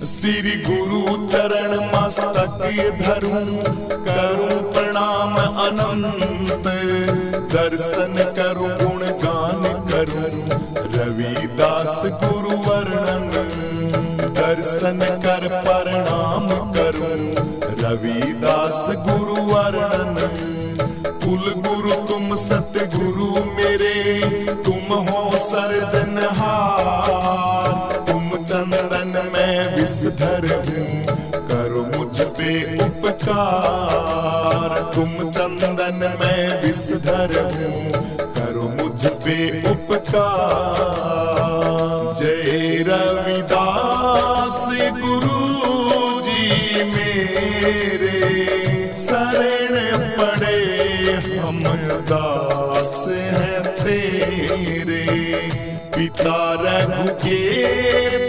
श्री गुरु चरण मस्तक धरूं, करूं प्रणाम अनंत। दर्शन करूं गुणगान करूं, रविदास गुरु वर्णन। दर्शन कर प्रणाम करूं, रविदास गुरु वर्णन। कुल गुरु तुम सतगुरु मेरे, तुम हो सर्जनहार। तुम चंदन में विषधर हूँ, करो मुझ पे उपकार। तुम चंदन में विषधर हूँ, करो मुझ पे उपकार। जय रविदास गुरु जी मेरे, शरण पड़े हम दास हैं तेरे। पिता रघु के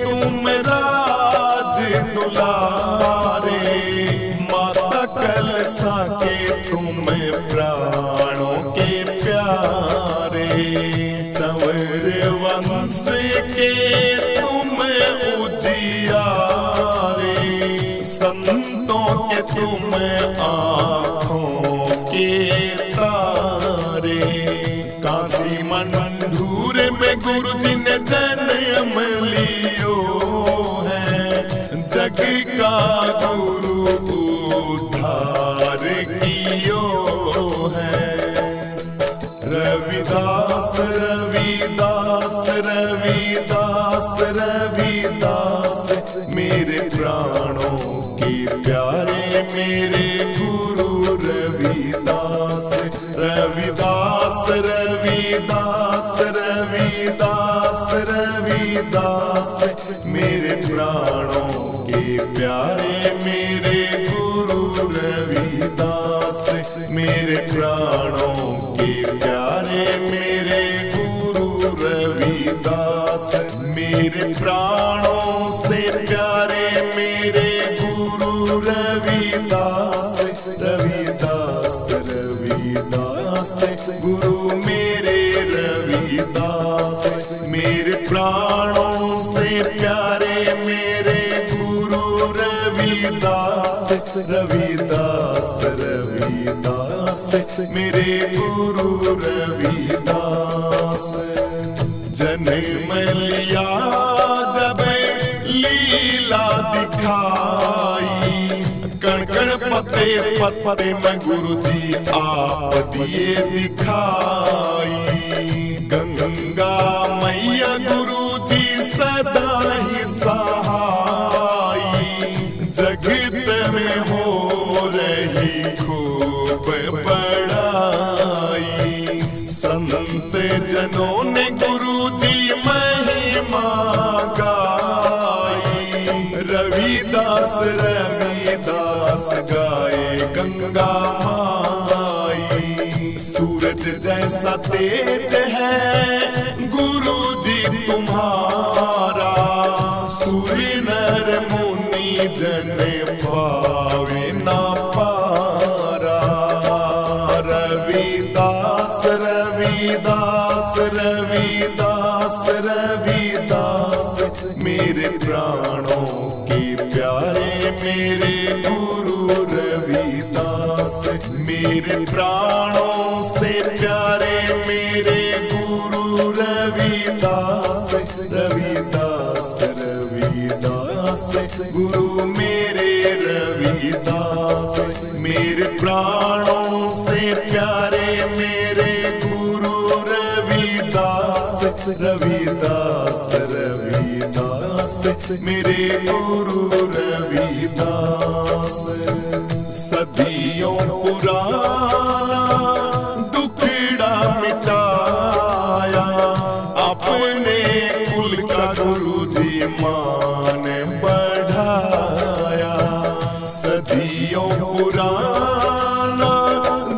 तुम राज दुलारे, माता कलसा के तुम प्राणों के प्यारे। चंवर वंश के तुम उजियारे, संतों के तुम आँखों के तारे। काशी मंडूर में गुरु जी ने जन्म लियो है, जग का गुरु उद्धार कियो है। रविदास रविदास रविदास रविदास, मेरे प्राणों के प्यारे मेरे गुरु रविदास। रविदास रविदास रविदास रविदास, मेरे प्राणों के प्यारे मेरे गुरु रविदास। मेरे प्राणों के प्यारे मेरे गुरु रविदास। मेरे प्राणों से प्यारे मेरे गुरु रविदास। रविदास रविदास गुरु मेरे रविदास। मेरे प्राणों से प्यारे मेरे गुरु रविदास। रविदास रविदास मेरे गुरु रविदास। जन्म लिया जब लीला दिखाई, कण कण पते पते में गुरु जी आप दिए दिखाई। गंगा मैया गुरु जी सदा ही सहाई, जगत में हो रही खूब बड़ाई। संत जनों ने गुरु जी महिमा गाई, रविदास रविदास गाए गंगा माई। सूरज जैसा तेज है गुरु जी तुम्हारा, सूर्य नर मुनि जन पावे ना पारा। रविदास रविदास रविदास रविदास, मेरे प्राणों के प्यारे मेरे गुरु रविदास। मेरे प्राणों से प्यारे मेरे गुरु रविदास। रविदास रविदास गुरु मेरे रविदास। मेरे प्राणों से प्यारे मेरे गुरु रविदास। रविदास रविदास मेरे गुरु रविदास। सदियों पुराना दुखड़ा मिटाया, अपने कुल का गुरु जी मान बढ़ाया। सदियों पुराना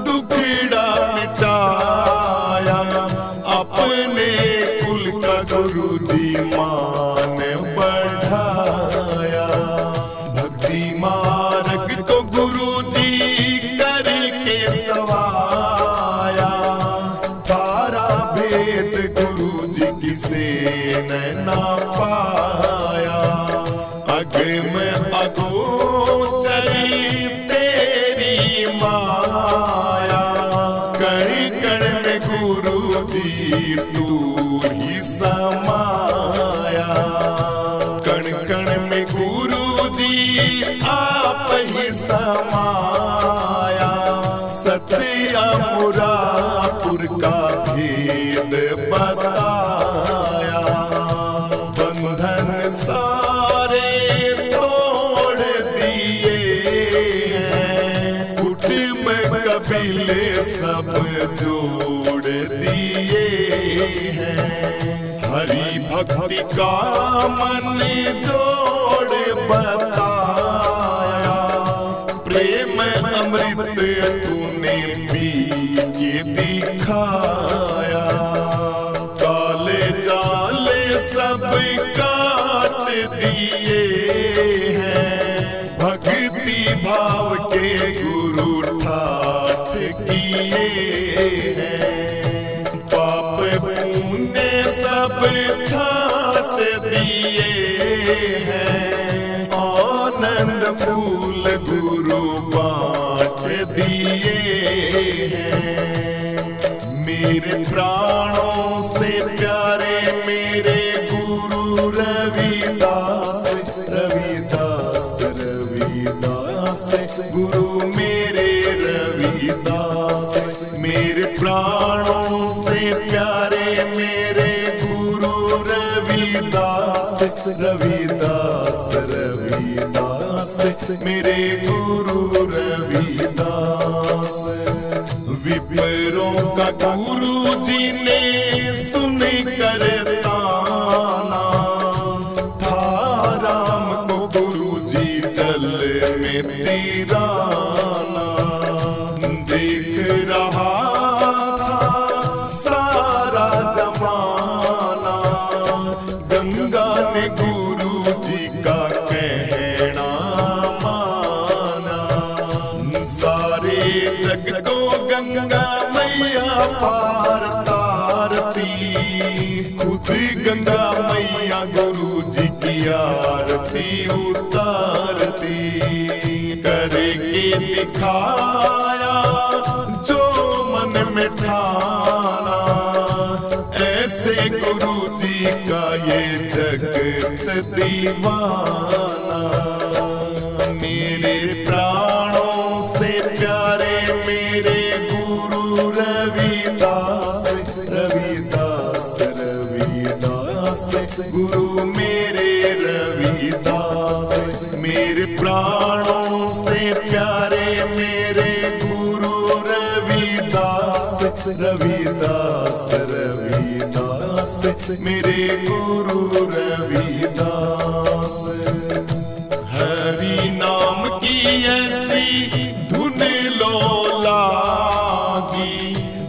दुखड़ा मिटाया, अपने कुल का गुरु जी मान बढ़ाया। भक्ति मार्ग को गुरु जी करके सवाया, तारा भेद गुरु जी किसे न पाया। अगर में अगोचरी तेरी माया, कण कण में गुरु जी तू ही समाया, कण कण में गुरु जी आप ही समाया। सत्या मुरापुर का भेद बताया, बंधन सारे तोड़ दिए हैं, कुटुंब कबीले सब जोड़ दिए हैं। हरि भक्ति का मन जोड़ बताया, प्रेम अमृत तूने पी के दिखाया। काले जाले सब काट दिए हैं, भक्ति भाव के गुरु ठाठ किए हैं। पाप पुण्य सब छाट दिए हैं, आनंद फूल गुरु बांट दिए हैं। मेरे प्राणों से प्यारे मेरे गुरु रविदास, रविदास रविदास गुरु मेरे रविदास। मेरे प्राणों से प्यारे मेरे गुरु रविदास, रविदास रविदास मेरे गुरु रविदास। विप्रों का गुरु जी ने सुन कर ताना, था राम को गुरु जी जल में तिराना। देख रहा था सारा जमाना, गंगा ने गुरु जी का कहना माना। सारे जग को गंगा मैया पार तारती, खुद गंगा मैया गुरु जी की आरती उतारती। करके दिखाया जो मन में ठाना, ऐसे गुरु जी का ये जगत दीवाना। मेरे प्राणों से प्यारे मेरे गुरु रविदास, रविदास रविदास गुरु मेरे रविदास। मेरे प्राणों से प्यारे मेरे गुरु रविदास, रविदास रविदास मेरे गुरु रविदास। हरि नाम की ऐसी धुन लो लागी,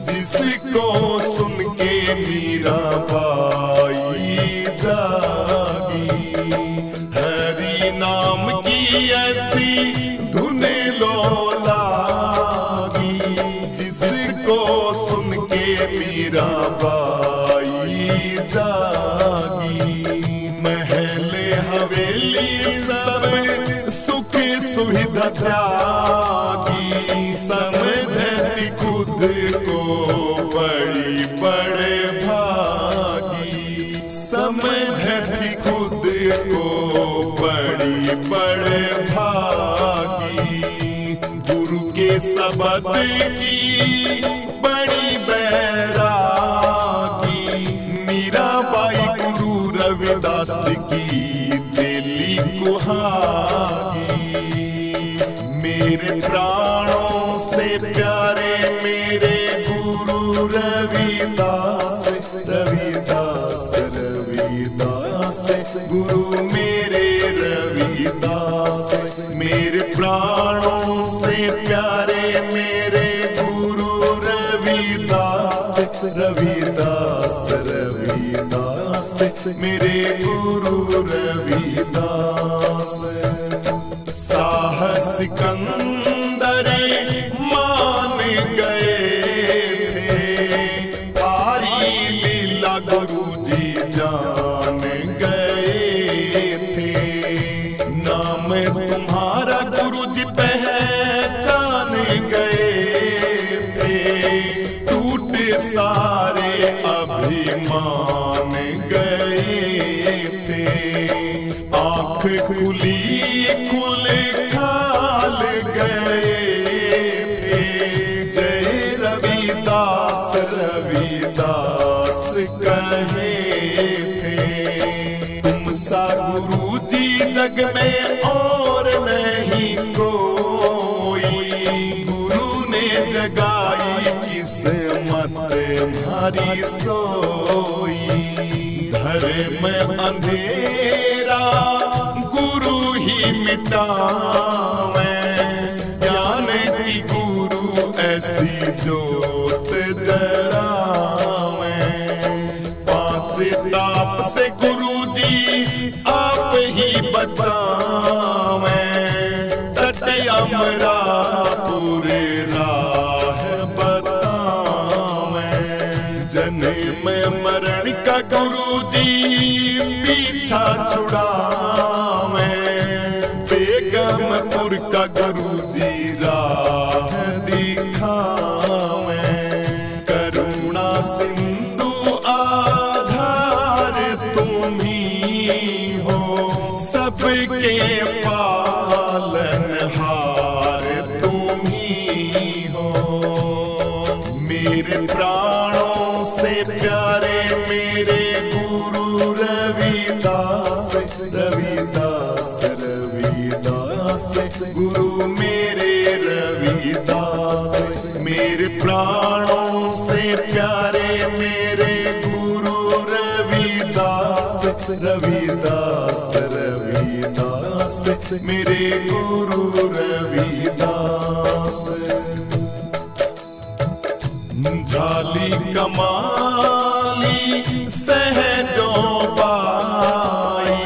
जिसको सुन के मीरा बाई जागी। हरि नाम की ऐसी धुन लो लागी, जिसको सुन के मीरा बाई जागी। महल हवेली सब सुख सुविधा त्यागी, समझती खुद को बड़ी बड़े भागी। समझती खुद को बड़ी बड़े भागी। गुरु के शब्द की बड़ी बैरागी, मीराबाई गुरु रविदास जी की चेली कुहागी। मेरे प्राणों से प्यारे मेरे गुरु रविदास, रविदास रविदास गुरु मेरे रविदास। मेरे प्राणों से प्यारे मेरे गुरु रविदास, रविदास रविदास मेरे गुरु रविदास। साहस सिकंदर मान गए थे, तारी लीला गुरु जी जान गए थे। ना नाम तुम्हारा गुरुजी पहचान गए थे, टूटे सारे अभिमान गए थे। आँख खुली खुल खाल गए थे, जय रविदास रविदास कहे थे। तुम सा गुरुजी जग में और नहीं कोई, गुरु ने जगाई किस्मत हमारी सोई। धर्म अंधेरा गुरु ही मिटावे, ज्ञान की गुरु ऐसी जोत जलावे। पांच ताप से गुरुजी आप ही बचावे, तट अमरा पूरे राह बतावे। जन्म मरण का गुरुजी पीछा छुड़ावे, बेगमपुर का गुरुजी राह दिखावे। करुणा सिंधु आधार तुम ही हो, सबके पालनहार तुम ही हो। मेरे प्राणों से प्यारे मेरे गुरु रविदास रविदास रविदास, गुरु मेरे रविदास। मेरे प्राणों से प्यारे मेरे गुरु रविदास रविदास रविदास, मेरे गुरु रविदास। झाली कमाली सहजों पाई,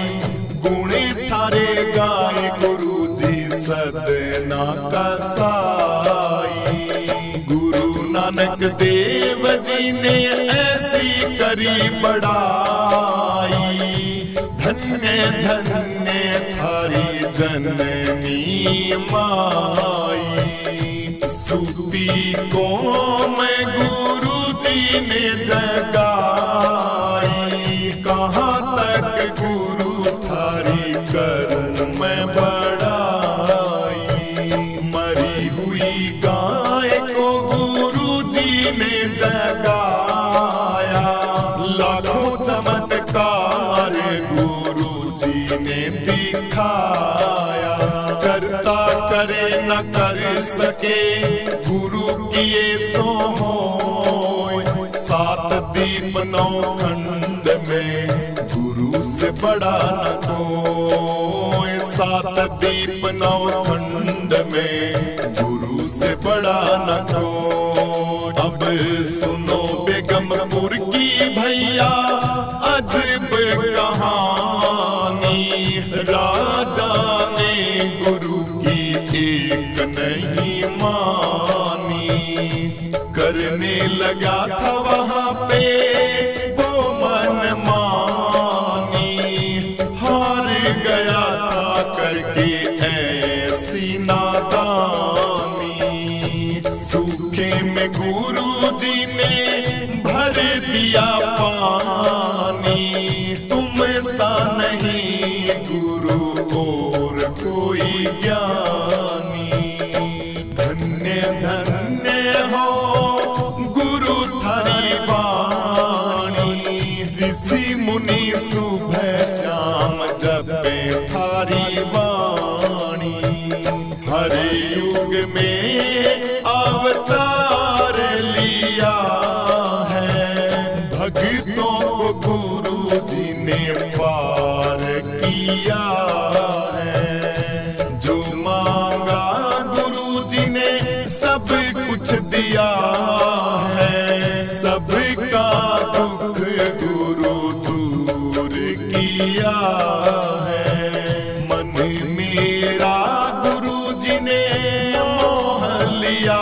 गुण थारे गाए गुरुजी सदना कसाई। गुरु नानक देव जी ने ऐसी करी बड़ाई, धन्य धन्य थारी जननी माई। सूती को मैं गुरुजी ने जगाई, कहाँ तक गुरु थारी करूं मैं बड़ाई। मरी हुई गाय को गुरुजी ने जगाया, लाखों चमत्कार गुरुजी ने दिखाया। करता करे न कर सके गुरु किए सो होय, सात दीप नौ खंड में गुरु से बड़ा न कोई। सात दीप नौ खंड में गुरु से बड़ा न कोई। अब सुनो बेगमपुर की भैया अजब कहानी, राजा ने गुरु की एक नहीं मानी। करने लगा था वहां पे वो मन मानी, हार गया था करके ऐसी नादानी। सूखे में गुरुजी ने भर दिया पानी, तुम सा नहीं गुरु और कोई ज्ञानी। धन्य धन्य हो गुरु थारी वाणी, ऋषि मुनि सुबह शाम जपे थारी वाणी। हर युग में अवतार लिया है, भक्तों को गुरुजी ने पार किया है। जो मांगा गुरुजी ने सब कुछ दिया है, सबका दुख गुरु दूर किया है। मन मेरा गुरुजी ने मोह लिया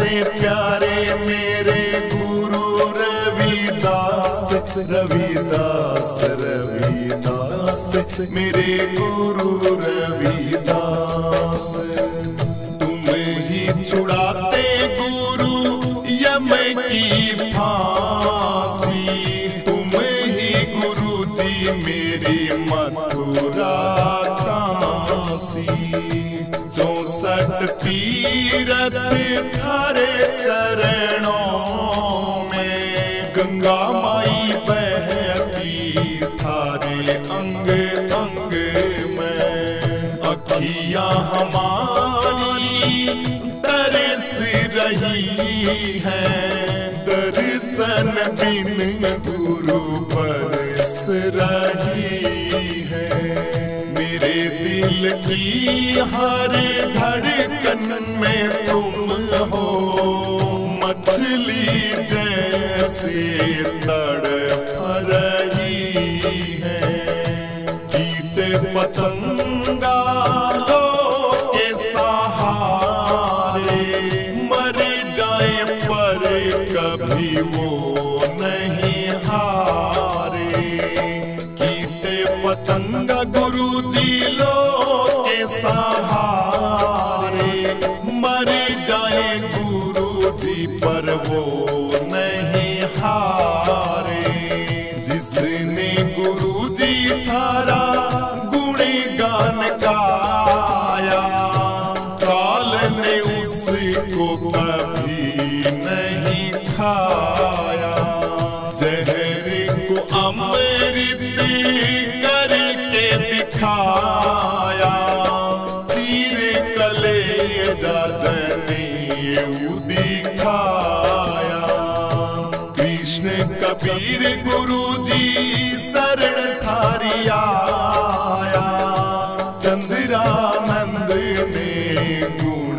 से प्यारे मेरे गुरु रविदास, रविदास रविदास मेरे गुरु रविदास। तुम ही छुड़ाते गुरु यम की फांसी, तुम ही गुरु जी मेरी मथुरा काशी। 64 तीरथ थारे चरणों में, गंगा माई बहती थारे अंग अंग में। अखियां हमारी तरस रही हैं, दर्शन बिन गुरु बरस रही है। मेरे दिल की हर धड़कन में तुम हो, मछली जैसे तड़प रही है। कीट पतंगा लो के सहारे, मर जाए पर कभी वो नहीं हारे। कीट पतंगा गुरु जी लो के सहारे, मर जाए गुरु जी पर वो नहीं हारे। जिसने गुरु जी थारा गुणगान गाया, काल ने उसको कभी नहीं खाया। जहर को अमृत करके दिखाया, चीर कलेजा जनेऊ दिखाया। कृष्ण कबीर गुरु जी शरण थारी आया, चंद्रानंद ने गुण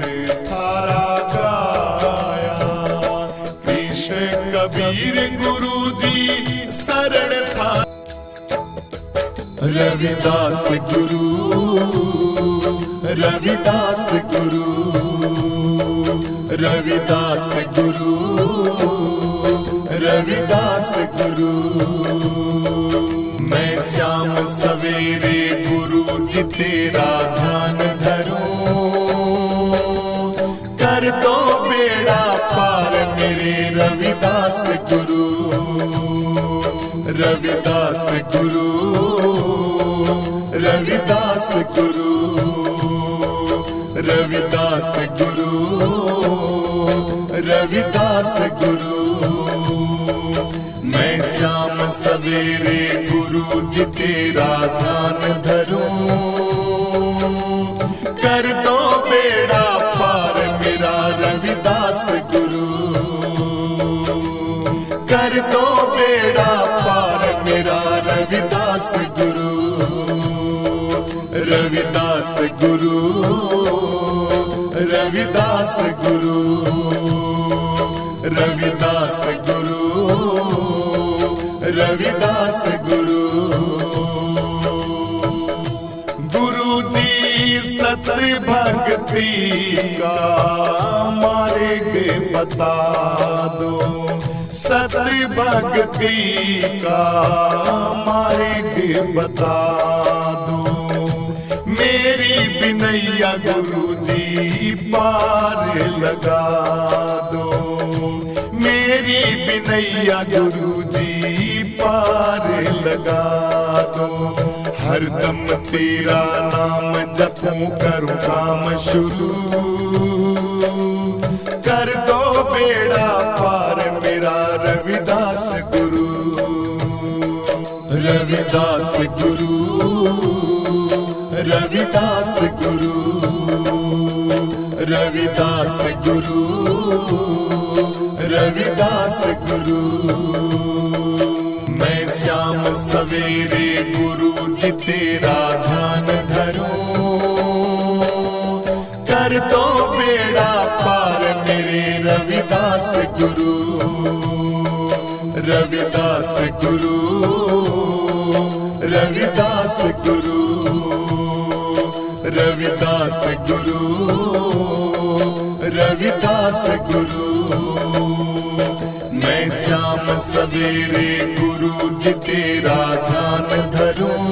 थारा गाया। कृष्ण कबीर गुरु जी शरण थारी। रविदास गुरु, रविदास गुरु, रविदास गुरु, रविदास गुरु। मैं श्याम सवेरे गुरु जी तेरा ध्यान धरूं, कर दो बेड़ा पार मेरे रविदास गुरु। रविदास गुरु, रविदास गुरु, रविदास गुरु, रविदास गुरु। मैं शाम सवेरे गुरु जी तेरा ध्यान धरूं, कर दो बेड़ा पार मेरा रविदास गुरु। कर दो बेड़ा पार मेरा रविदास गुरु। रविदास गुरु, रविदास गुरु, रविदास गुरु, रविदास गुरु। गुरु जी सत भक्ति का मार्ग बता दो, सत भक्ति का मार्ग बता दो। मेरी बिनैया गुरु जी पार लगा दो, मेरी बिनैया गुरु जी पार लगा दो। हरदम तेरा नाम जपूं करूं काम शुरू, कर दो बेड़ा पार मेरा रविदास गुरु। रविदास गुरु, रविदास गुरु, रविदास गुरु, रविदास गुरु। मैं श्याम सवेरे गुरु जी तेरा ध्यान धरूं, कर दो बेड़ा पार मेरे रविदास गुरु। रविदास गुरु, रविदास गुरु, रविदास गुरु, रविदास गुरु। मैं शाम सवेरे गुरु जी तेरा ध्यान धरूं,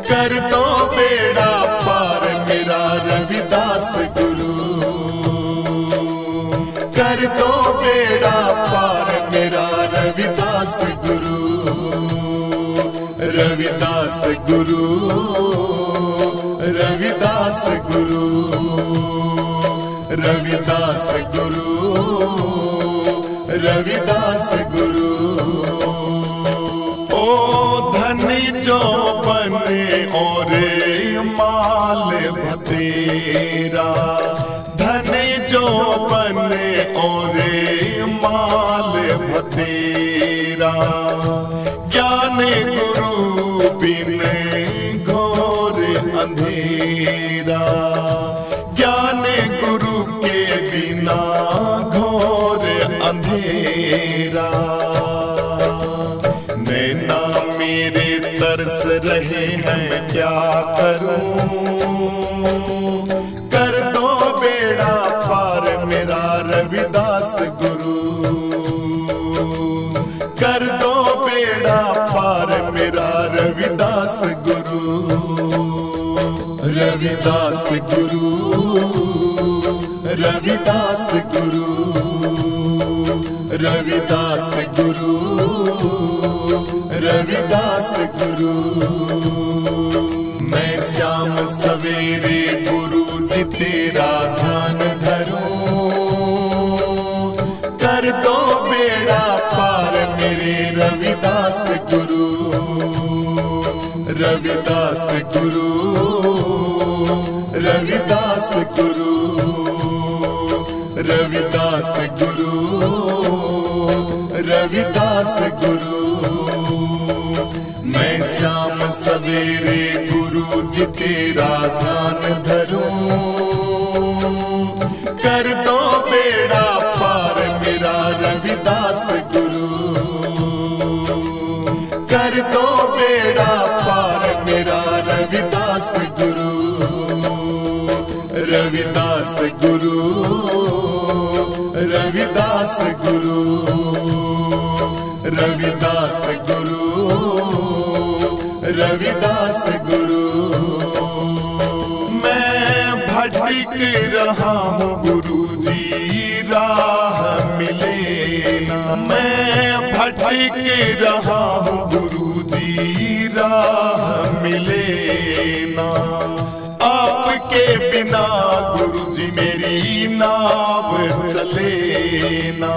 कर दो बेड़ा पार मेरा रविदास गुरु। कर दो बेड़ा पार मेरा रविदास गुरु। रविदास गुरु, रविदास गुरु, रविदास गुरु, रविदास गुरु। ओ धनी जो बने और माल भतेरा, धनी जो बने और माल भतेरा। ज्ञान गुरु बिन घोर अंधेरा, ज्ञान गुरु के बिना घोर अंधेरा। नैना मेरे तरस रहे हैं क्या करूं, कर दो बेड़ा पार मेरा रविदास गुरु। कर दो बेड़ा पार मेरा रविदास गुरु। रविदास गुरु, रविदास गुरु, रविदास गुरु, रविदास गुरु। मैं शाम सवेरे गुरु जी तेरा ध्यान धरूं, कर दो बेड़ा पार मेरे रविदास गुरु। रविदास गुरु, रविदास गुरु, रविदास गुरु, रविदास गुरु। मैं शाम सवेरे गुरु जी तेरा ध्यान धरूं, कर दो बेड़ा पार मेरा रविदास गुरु। कर दो बेड़ा पार मेरा रविदास गुरु। रविदास गुरु, रविदास गुरु, रविदास गुरु, रविदास गुरु। मैं भटक रहा हूँ गुरु जी राह मिले ना। मैं भटक रहा हूँ गुरु जी राह मिले ना। आपके बिना गुरु जी मेरी नाव चले ना।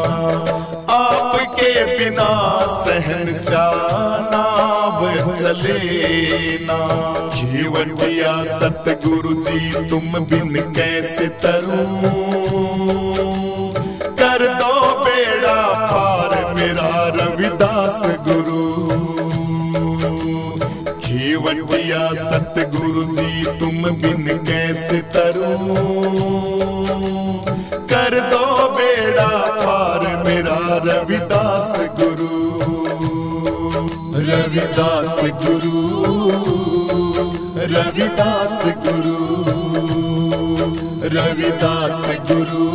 आपके बिना सहनशाह नाव चले ना। खेवटिया सतगुरु जी तुम बिन कैसे तरूं, कर दो बेड़ा पार मेरा रविदास गुरु। खेवटिया सतगुरु जी तुम बिन कैसे तरूं, कर दो बेड़ा पार मेरा रविदास गुरु। रविदास गुरु, रविदास गुरु, रविदास गुरु,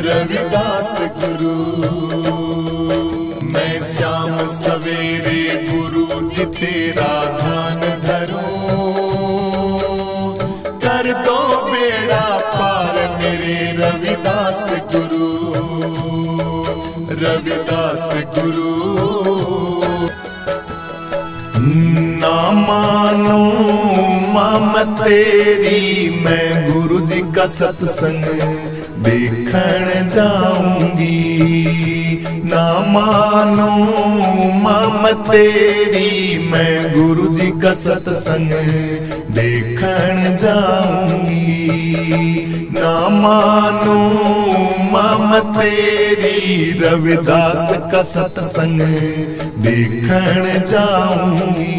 रविदास गुरु। मैं शाम सवेरे गुरु जी तेरा ध्यान धरूं, कर दो बेड़ा पार मेरे रविदास गुरु। रविदास गुरु। ना मानो मां तेरी मैं गुरु जी का सत्संग देखने जाऊंगी। ना मानो मां तेरी मैं गुरु जी का सत्संग देखने जाऊंगी। ना मानो मां तेरी रविदास का सत्संग देखने जाऊंगी।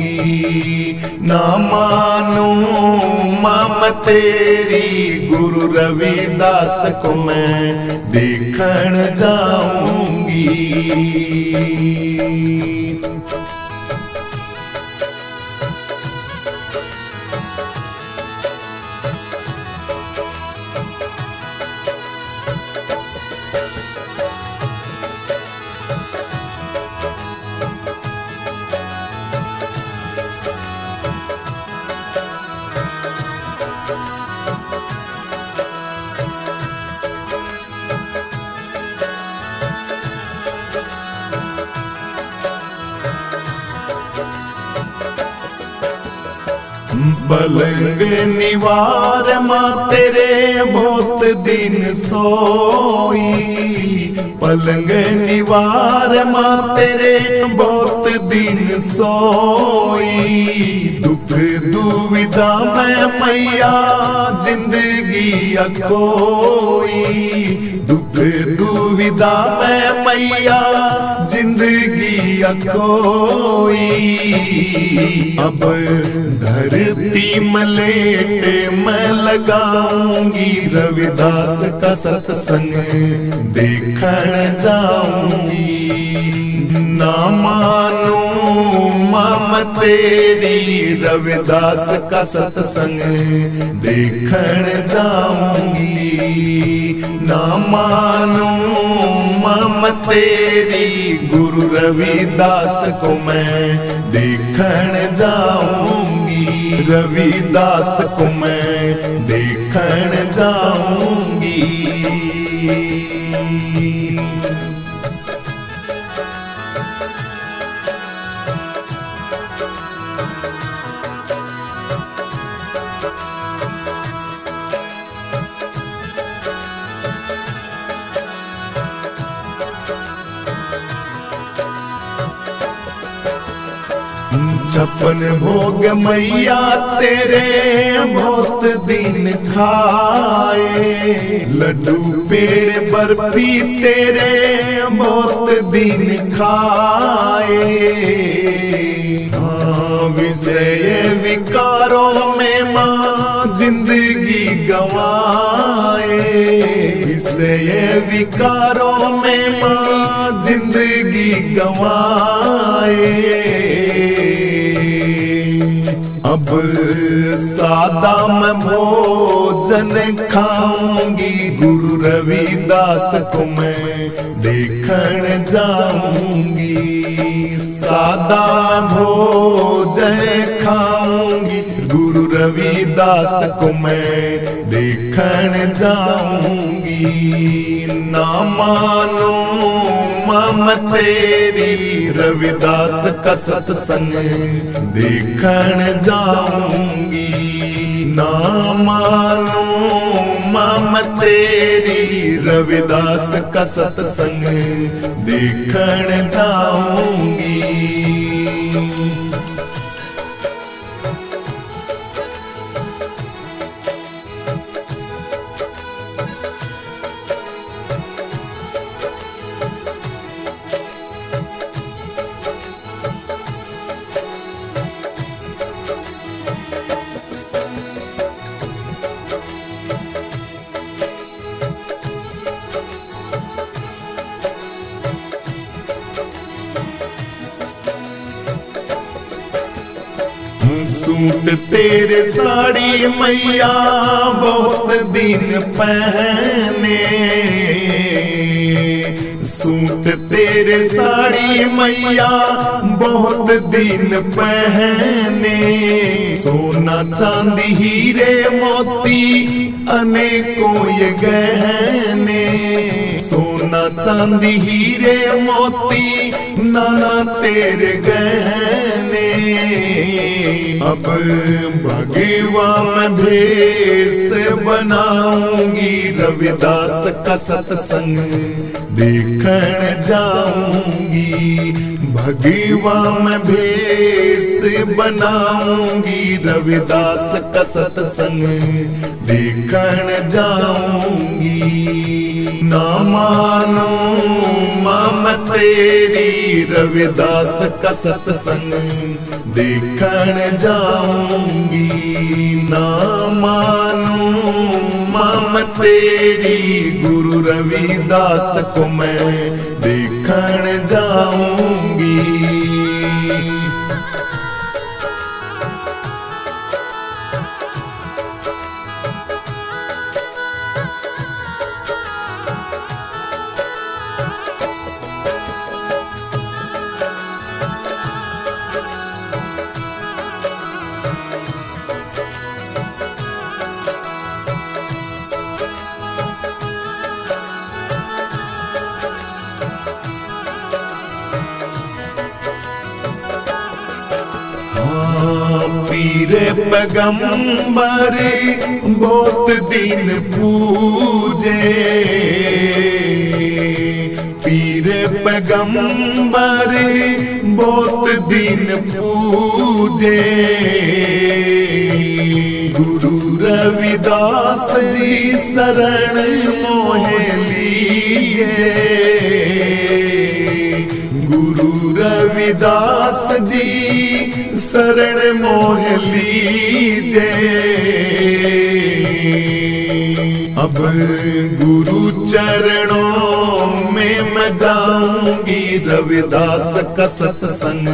ना मानो मां तेरी गुरु रविदास को मैं देखने जाऊंगी। पलंग निवार माँ तेरे बहुत दिन सोई, पलंग निवार माँ तेरे बहुत दिन सोई। दुख दुविधा में मैया जिंदगी अखोई, दुख दुविधा में मैया जिंदगी अखोई। अब धरती मलेट मैं लगाऊंगी, रविदास का सत्संग देखण जाऊंगी। ना मानू माम तेरी, रविदास का सत्संग देखण जाऊंगी। ना मानू माम तेरी, गुरु रविदास को मैं देखण जाऊंगी। रविदास को मैं देखण जाऊंगी। छप्पन भोग मैया तेरे बहुत दिन खाए, लड्डू पेड़ बर्फी तेरे बहुत दिन खाए। हाँ विषय विकारों में माँ जिंदगी गवाए, विषय विकारों में माँ जिंदगी गवाए। अब सादा मैं भोजन खाऊंगी, गुरु रविदास को मैं देखण जाऊंगी। सादा भोजन खाऊंगी, गुरु रविदास को मैं देखण जाऊंगी। ना मानो माम तेरी, रविदास का सत्संग देखण जाऊंगी। ना मानो माम तेरी, रविदास का सत्संग देखण जाऊंगी। सूट तेरे साड़ी मैया बहुत दिन पहने, सूट तेरे साड़ी मैया बहुत दिन पहने। सोना चांदी हीरे मोती अनेकों ये गहने, सोना चांदी हीरे मोती नाना तेरे गहने। अब भगवा मैं भेष बनाऊंगी, रविदास का सत्संग देखण जाऊंगी। भगवा मैं भेष बनाऊंगी, रविदास का सत्संग देखण जाऊंगी। ना मानो माम तेरी, रविदास का सत्संग देखण जाऊंगी। ना मानो माम तेरी, गुरु रविदास को मैं देखण जाऊंगी। पीर पैगंबर बहुत दिन पूजे, पीर पैगंबर बहुत दिन पूजे। गुरु रविदास जी शरण मोहे लीजे, गुरु रविदास जी शरण मोह लीजे। अब गुरु चरणों में मैं जाऊंगी, रविदास का सत्संग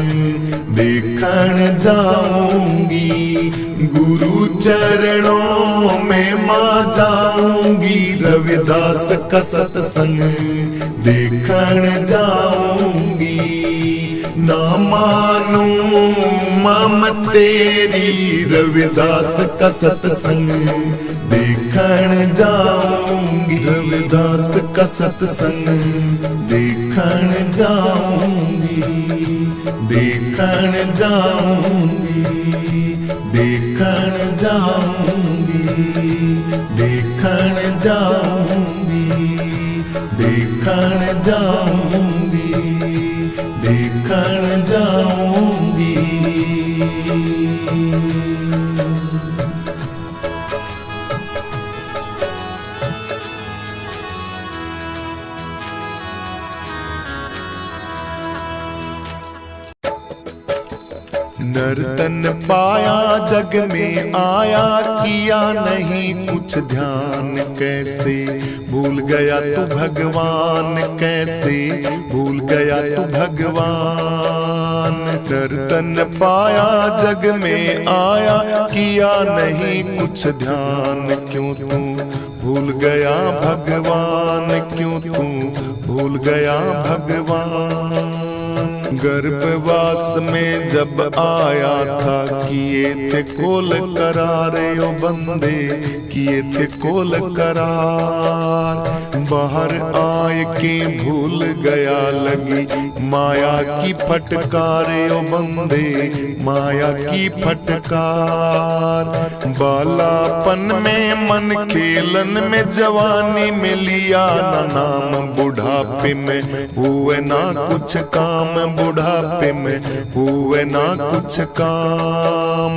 देखण जाऊंगी। गुरु चरणों में मां जाऊंगी, रविदास का सत्संग देखण जाऊंगी। ना मानू मम तेरी, रविदास का सत्संग देखण जाऊंगी, रविदास का सत्संग देखण जाऊंगी, देखण जाऊंगी, देखण जाऊंगी, देखण जाऊंगी, देखण जाऊंगी, देखण जाऊंगी। नर्तन पाया जग में आया, किया नहीं कुछ ध्यान, कैसे भूल गया तू भगवान, कैसे भूल गया तू भगवान। नर्तन पाया जग में आया, किया नहीं कुछ ध्यान, क्यों तू भूल गया भगवान, क्यों तू भूल गया भगवान। गर्भवास में जब आया था, किए थे कोल करार ओ बंदे, किए थे कोल करार। बाहर आए के भूल गया लगी माया की फटकार ओ बंदे, माया की फटकार। बालापन में मन खेलन में, जवानी में लिया ना नाम, बुढ़ापे में हुए ना कुछ काम, बुढ़ापे में हुए ना कुछ काम।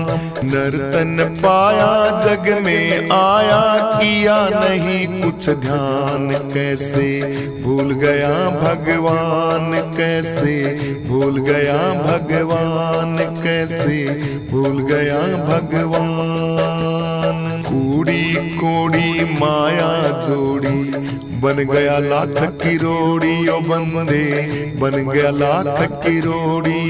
नर्तन पाया जग में आया, किया नहीं कुछ ध्यान, कैसे भूल गया भगवान, कैसे भूल गया भगवान, कैसे भूल गया भगवान। कूड़ी कोड़ी माया जोड़ी, बन गया लाख की रोड़ी ओ बंदे, बन गया लाख की रोड़ी।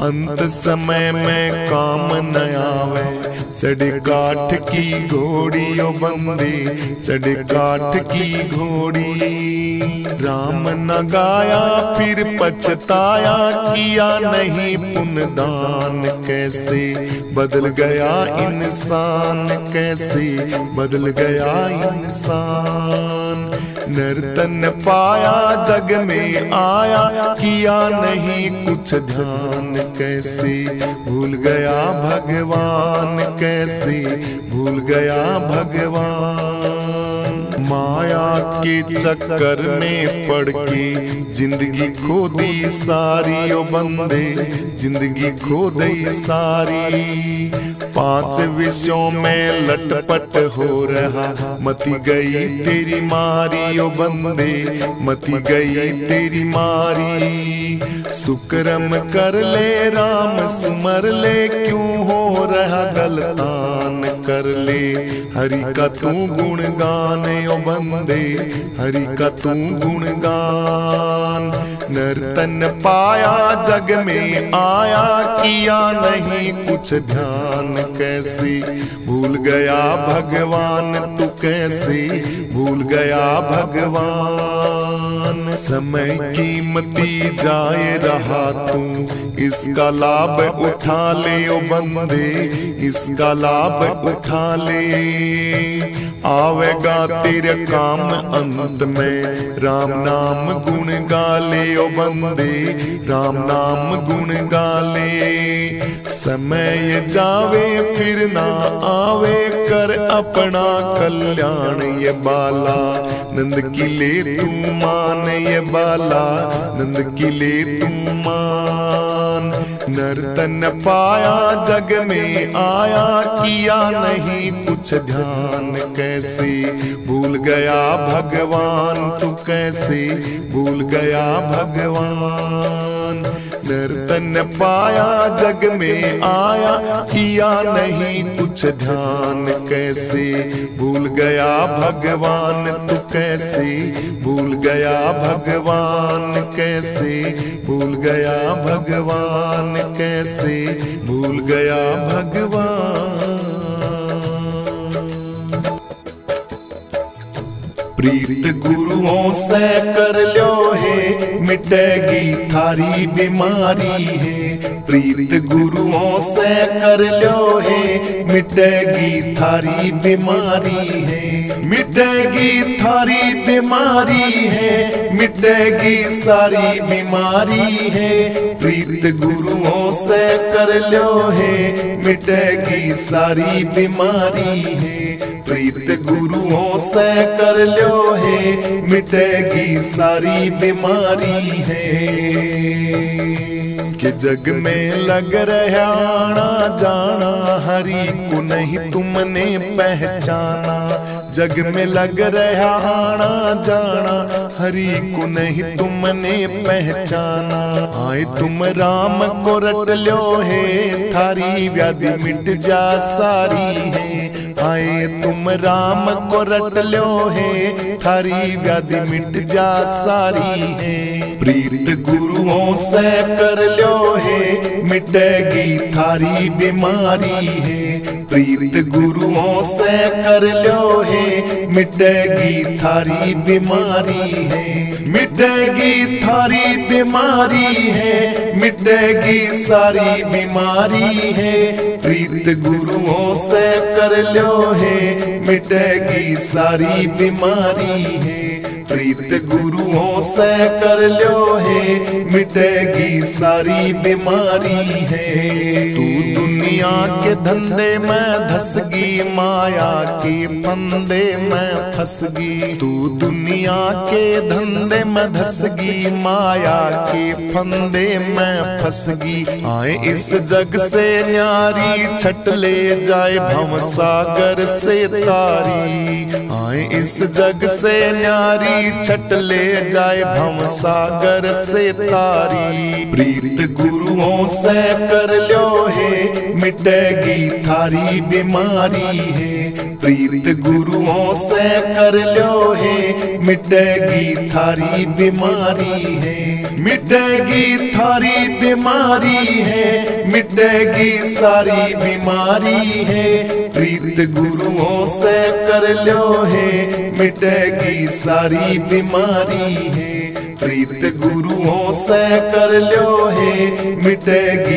अंत समय में काम न आवे, चढ़े काठ की घोड़ी ओ बंदे, चढ़े काठ की घोड़ी। राम न गाया फिर पछताया, किया नहीं पुण्य दान, कैसे बदल गया इंसान, कैसे बदल गया इंसान। नर्तन पाया जग में आया, किया नहीं कुछ ध्यान, कैसे भूल गया भगवान, कैसे भूल गया भगवान। माया के चक्कर में पड़ के जिंदगी खो दी सारी ओ बंदे, जिंदगी खो दी सारी। 5 विषयों में लटपट हो रहा, मती गई तेरी मारी ओ बंदे, मती गई तेरी मारी। सुकरम कर ले राम सुमर ले, क्यों हो रहा गलतान, कर ले हरि का तू गुणगान ओ बंदे, हरि का तू गुणगान। नर्तन पाया जग में आया, किया नहीं कुछ ध्यान, कैसे भूल गया भगवान, तू कैसे भूल गया भगवान। समय कीमती जाए रहा तू, इसका लाभ उठा ले ओ बंदे, इसका लाभ उठा ले। आवेगा तेरे काम अंत में, राम नाम गुण गा ले ओ बंदे, राम नाम गुण गा ले। समय जावे फिर ना आवे, कर अपना कल्याण ये बाला, नंद की ले तू मान ये बाला, नंद की ले तू मान। नर्तन पाया जग में आया, किया नहीं कुछ ध्यान, कैसे भूल गया भगवान, तू कैसे भूल गया भगवान। नर्तन पाया जग में आया, किया नहीं कुछ ध्यान, कैसे भूल गया भगवान, तू कैसे भूल गया भगवान, कैसे भूल गया भगवान, कैसे भूल गया भगवान। प्रीत गुरुओं से कर लो है, मिटेगी थारी बीमारी है। प्रीत गुरुओं से कर लो है, मिटेगी थारी बीमारी है। मिटेगी थारी बीमारी है, मिटेगी सारी बीमारी है। प्रीत गुरुओं से कर लो है, मिटेगी सारी बीमारी है। प्रीत गुरुओं से कर लो है, मिटेगी सारी बीमारी है। कि जग में लग रहा आना जाना, हरि को नहीं तुमने पहचाना। जग में लग रहा आना जाना, हरि को नहीं तुमने पहचाना। आए तुम राम को रट लो है, थारी व्याधि मिट जा सारी है। आए तुम राम को रट लो है, थारी व्याधि मिट जा सारी है। प्रीत गुरुओं से कर लो है, मिटेगी थारी बीमारी है। प्रीत गुरुओं से कर लो है, मिटेगी थारी बीमारी है। मिटेगी थारी बीमारी है, मिटेगी सारी बीमारी है। प्रीत गुरुओं से कर लो है, मिटेगी सारी बीमारी है। प्रीत गुरुओं से कर लो है, मिटेगी सारी बीमारी है। तू दुनिया के धंधे में धस गई, माया के फंदे में फंस गई। तू दुनिया के धंधे में धस गई, माया के फंदे में फंस गई। आए इस जग से न्यारी, छट ले जाए भव सागर से तारी। आए इस जग से न्यारी, छट ले जाए भव सागर से तारी। प्रीत गुरुओं से कर लो है, मिटेगी थारी बीमारी है। प्रीत गुरुओं से कर लो है, मिटेगी थारी बीमारी है। मिटेगी थारी बीमारी है, मिटेगी सारी बीमारी है। प्रीत गुरुओं से कर लो है, मिटेगी सारी बीमारी है। प्रीत गुरुओं से कर लो है, मिटेगी